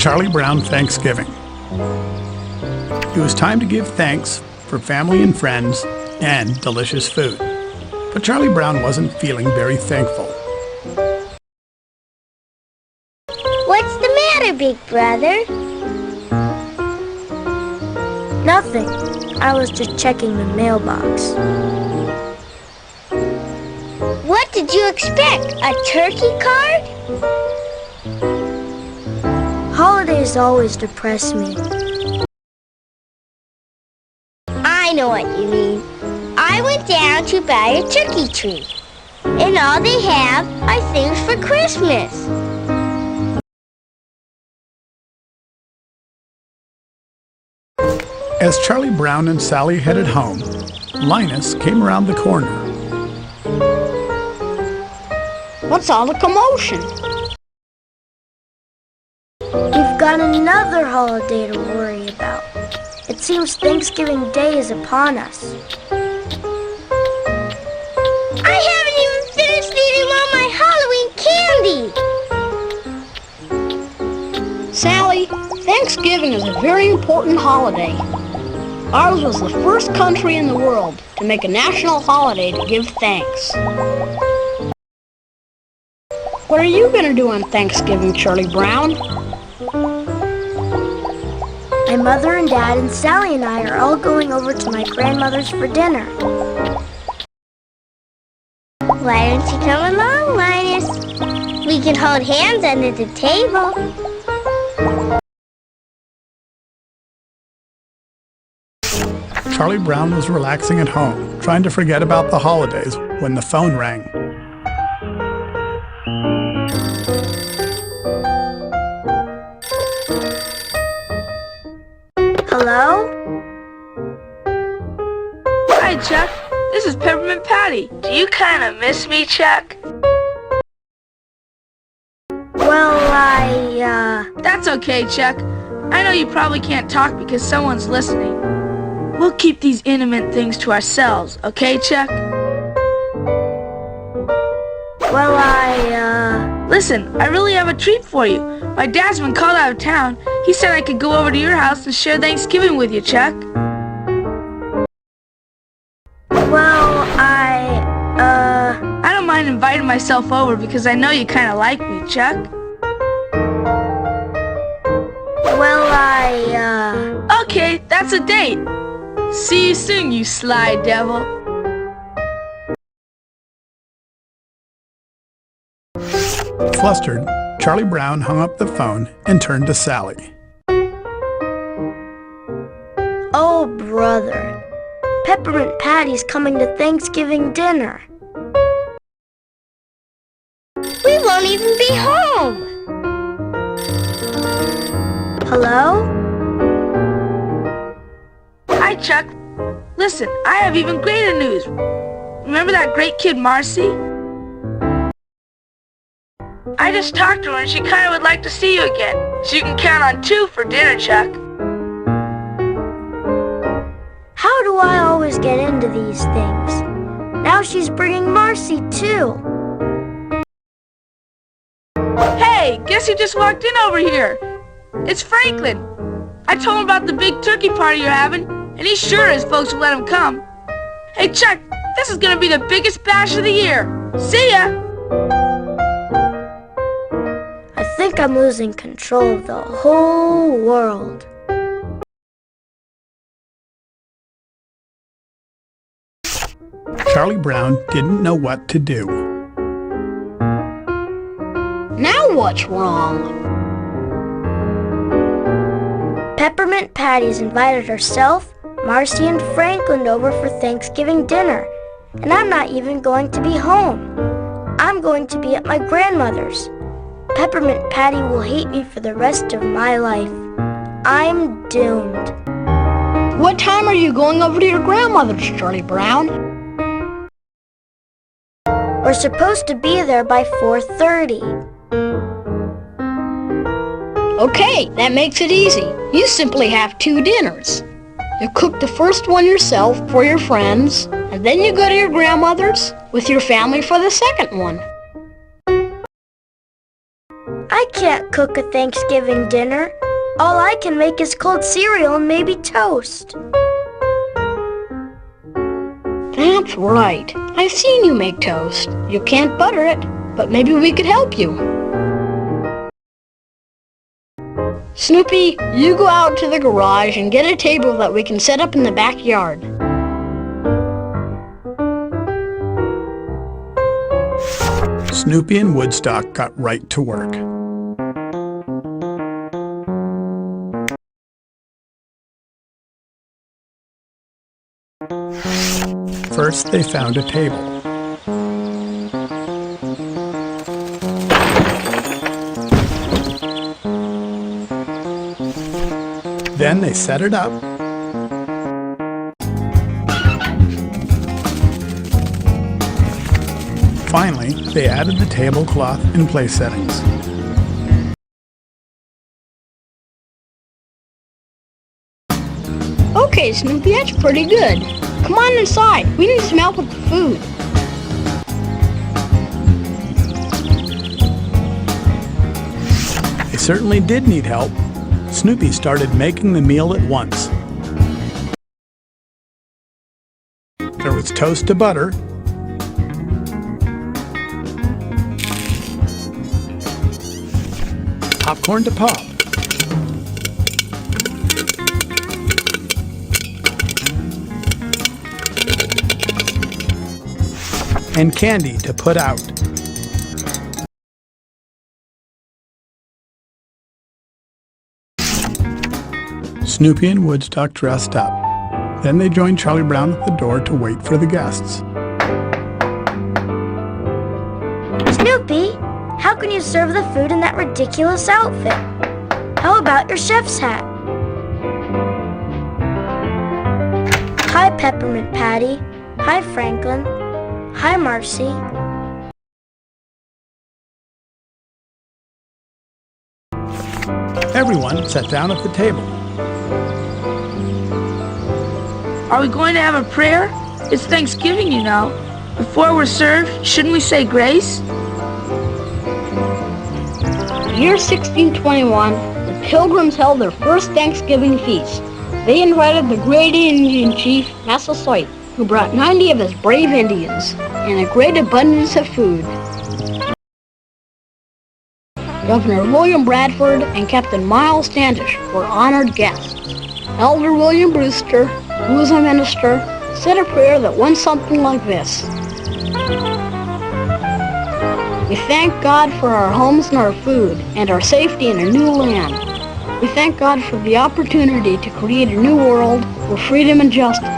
Charlie Brown Thanksgiving. It was time to give thanks for family and friends and delicious food. But Charlie Brown wasn't feeling very thankful. What's the matter, big brother? Nothing. I was just checking the mailbox. What did you expect? A turkey card? Holidays always depress me. I know what you mean. I went down to buy a turkey tree, and all they have are things for Christmas. As Charlie Brown and Sally headed home, Linus came around the corner. What's all the commotion? We've got another holiday to worry about. It seems Thanksgiving Day is upon us. I haven't even finished eating all my Halloween candy. Sally, Thanksgiving is a very important holiday. Ours was the first country in the world to make a national holiday to give thanks. What are you going to do on Thanksgiving, Charlie Brown? My mother and Dad and Sally and I are all going over to my grandmother's for dinner. Why don't you come along, Linus? We can hold hands under the table. Charlie Brown was relaxing at home, trying to forget about the holidays when the phone rang. Hello? Hi, Chuck. This is Peppermint Patty. Do you kind of miss me, Chuck? Well, That's okay, Chuck. I know you probably can't talk because someone's listening. We'll keep these intimate things to ourselves, okay, Chuck? Well, Listen, I really have a treat for you. My dad's been called out of town. He said I could go over to your house and share Thanksgiving with you, Chuck. I don't mind inviting myself over because I know you kind of like me, Chuck. Okay, that's a date. See you soon, you sly devil. Flustered, Charlie Brown hung up the phone and turned to Sally. Oh, brother. Peppermint Patty's coming to Thanksgiving dinner. We won't even be home. Hello? Hi, Chuck. Listen, I have even greater news. Remember that great kid, Marcy? I just talked to her and she kind of would like to see you again. So you can count on 2 for dinner, Chuck. How do I always get into these things? Now she's bringing Marcy, too. Hey, guess who just walked in over here? It's Franklin. I told him about the big turkey party you're having, and he's sure his folks will let him come. Hey, Chuck, this is gonna be the biggest bash of the year. See ya! I think I'm losing control of the whole world. Charlie Brown didn't know what to do. Now what's wrong? Peppermint Patty's invited herself, Marcy, and Franklin over for Thanksgiving dinner, and I'm not even going to be home. I'm going to be at my grandmother's. Peppermint Patty will hate me for the rest of my life. I'm doomed. What time are you going over to your grandmother's, Charlie Brown? We're supposed to be there by 4:30. Okay, that makes it easy. You simply have 2 dinners. You cook the first one yourself for your friends, and then you go to your grandmother's with your family for the second one. I can't cook a Thanksgiving dinner. All I can make is cold cereal and maybe toast. That's right. I've seen you make toast. You can't butter it, but maybe we could help you. Snoopy, you go out to the garage and get a table that we can set up in the backyard. Snoopy and Woodstock got right to work. First, they found a table. Then they set it up. Finally, they added the tablecloth and place settings. Okay, Snoopy, that's pretty good. Come on inside. We need some help with the food. They certainly did need help. Snoopy started making the meal at once. There was toast to butter, popcorn to pop, and candy to put out. Snoopy and Woodstock dressed up. Then they joined Charlie Brown at the door to wait for the guests. Snoopy, how can you serve the food in that ridiculous outfit? How about your chef's hat? Hi, Peppermint Patty. Hi, Franklin. Hi, Marcy. Everyone sat down at the table. Are we going to have a prayer? It's Thanksgiving, you know. Before we're served, shouldn't we say grace? In the year 1621, the Pilgrims held their first Thanksgiving feast. They invited the great Indian chief, Massasoit, who brought 90 of his brave Indians and a great abundance of food. Governor William Bradford and Captain Miles Standish were honored guests. Elder William Brewster, who was a minister, said a prayer that went something like this. We thank God for our homes and our food and our safety in a new land. We thank God for the opportunity to create a new world for freedom and justice.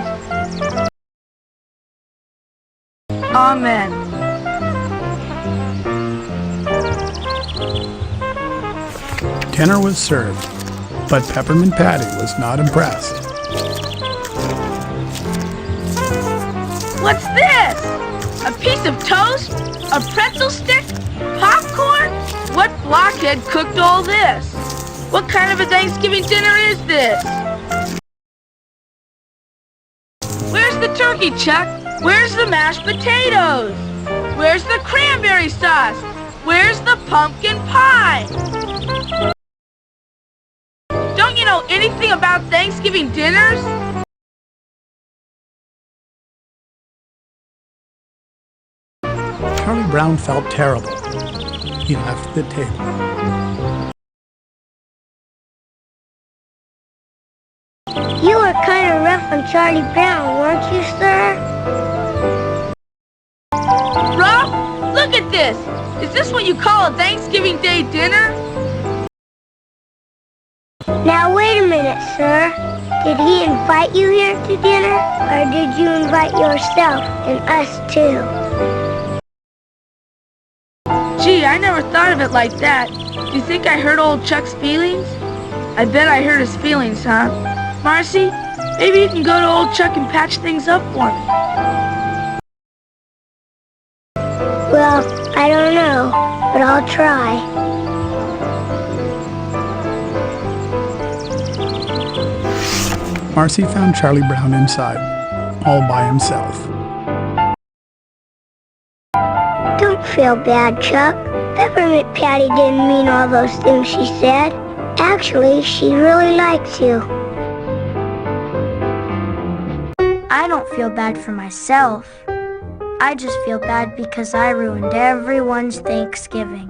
Amen. Dinner was served, but Peppermint Patty was not impressed. What's this? A piece of toast? A pretzel stick? Popcorn? What blockhead cooked all this? What kind of a Thanksgiving dinner is this? Where's the turkey, Chuck? Where's the mashed potatoes? Where's the cranberry sauce? Where's the pumpkin pie? Don't you know anything about Thanksgiving dinners? Charlie Brown felt terrible. He left the table. You were kind of rough on Charlie Brown, weren't you, sir? Rob, look at this. Is this what you call a Thanksgiving Day dinner? Now wait a minute, sir. Did he invite you here to dinner, or did you invite yourself and us too? Gee, I never thought of it like that. Do you think I hurt old Chuck's feelings? I bet I hurt his feelings, huh? Marcy, maybe you can go to old Chuck and patch things up for me. Well, I don't know, but I'll try. Marcy found Charlie Brown inside, all by himself. Don't feel bad, Chuck. Peppermint Patty didn't mean all those things she said. Actually, she really likes you. I don't feel bad for myself. I just feel bad because I ruined everyone's Thanksgiving.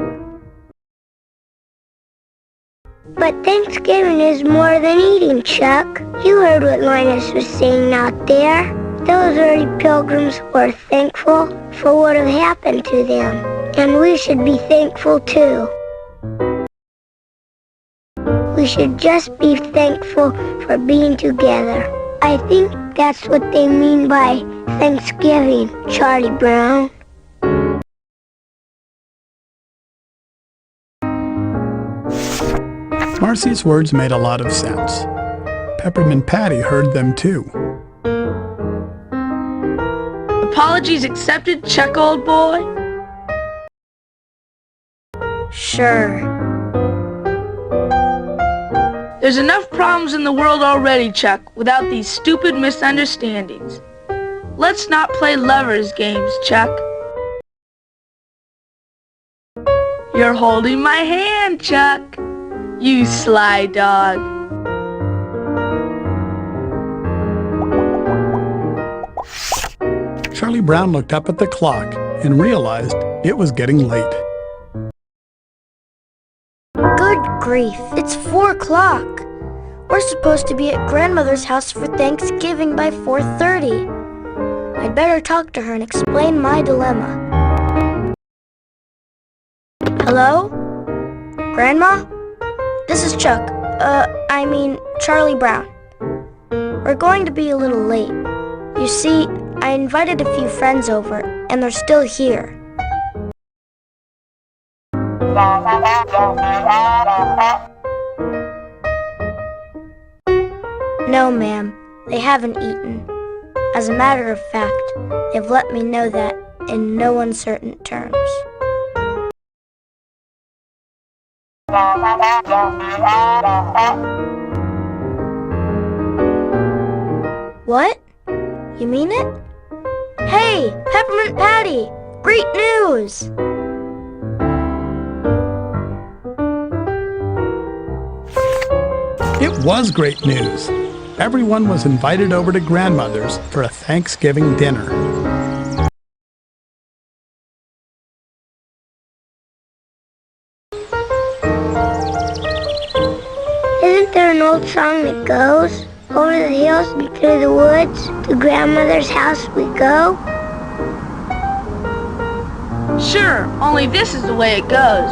But Thanksgiving is more than eating, Chuck. You heard what Linus was saying out there. Those early pilgrims were thankful for what had happened to them. And we should be thankful too. We should just be thankful for being together. I think that's what they mean by Thanksgiving, Charlie Brown. Marcy's words made a lot of sense. Peppermint Patty heard them too. Apologies accepted, Chuck, old boy? Sure. There's enough problems in the world already, Chuck, without these stupid misunderstandings. Let's not play lovers' games, Chuck. You're holding my hand, Chuck. You sly dog. Charlie Brown looked up at the clock and realized it was getting late. Good grief, it's 4 o'clock. We're supposed to be at Grandmother's house for Thanksgiving by 4:30. I'd better talk to her and explain my dilemma. Hello? Grandma? This is Chuck. Charlie Brown. We're going to be a little late. You see, I invited a few friends over, and they're still here. No, ma'am, they haven't eaten. As a matter of fact, they've let me know that in no uncertain terms. What? You mean it? Hey, Peppermint Patty! Great news! It was great news. Everyone was invited over to Grandmother's for a Thanksgiving dinner. Isn't there an old song that goes, over the hills and through the woods, to Grandmother's house we go? Sure, only this is the way it goes.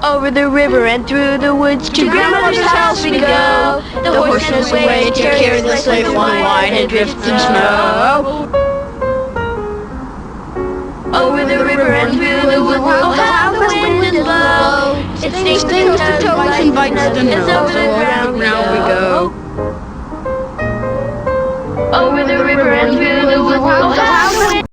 Over the river and through the woods to Grandmother's house we go. The horse knows the way to carry the sleigh through the wine and drift and snow. Over the river and through the woods, oh how the wind will blow. It stings to toes and bites the nose. Over the ground we go. Over the river and through the woods, oh how the wind.